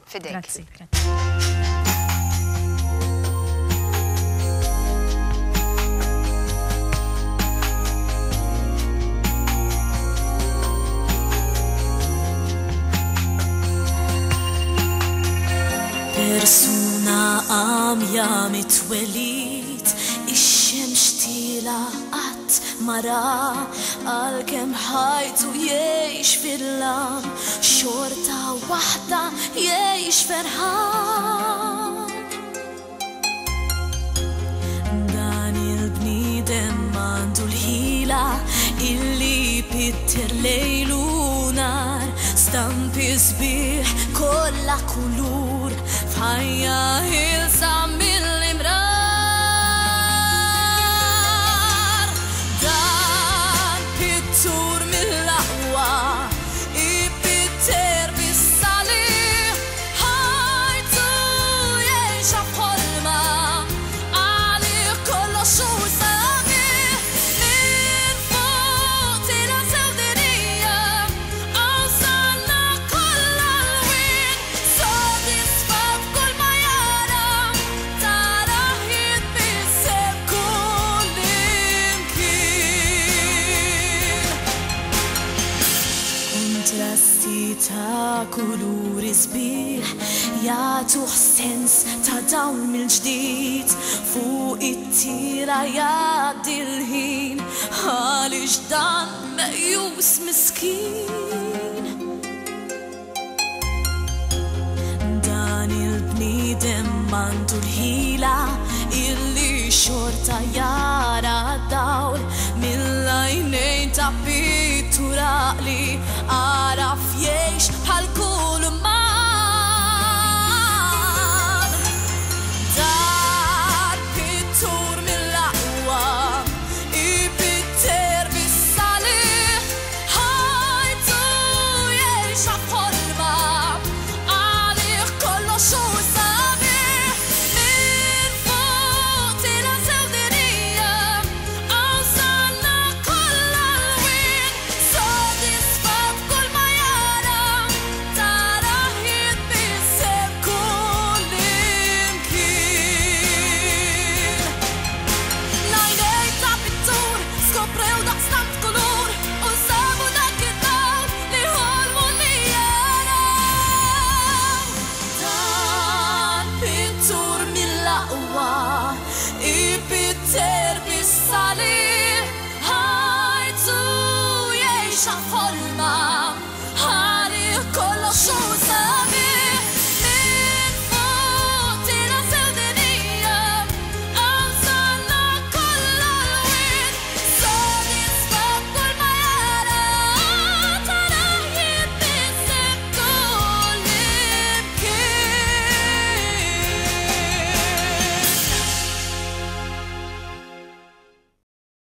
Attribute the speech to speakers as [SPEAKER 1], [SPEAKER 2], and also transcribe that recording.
[SPEAKER 1] Fidek.
[SPEAKER 2] Grazzi.
[SPEAKER 3] Persuna għamja mitwelit, ix-xemx tila qatt mara, għalkemm ħajtu jgħix fil-lam, xorta waħda jgħix ferħan. Dan il-bniedem għandu l-ħila illi pitter lejlu nar, stampi sbieħ kollha kulur, f'ħajja ħilsa mill-imrar. Dan pittur mill-aqwa, ipitter bis-salih, ħajtu jgħixha f'ħolma, għalih kollox hu sabiħ, minn fuq tira sew dinija, awsalna kollha l-wien, sodisfat kull ma jara, tara jitbissem kull imkien. Kontrasti ta' kuluri sbieħ jagħtu sens ta' dawn mill-ġdid, fuq it-tira jgħaddi l-ħin, għaliex dan meqjus miskin. Dan il-bniedem għandu l-ħila illi xorta jara d-dawl, mill-għajnejn ta' pittura li għaraf jgħix bħal kull ma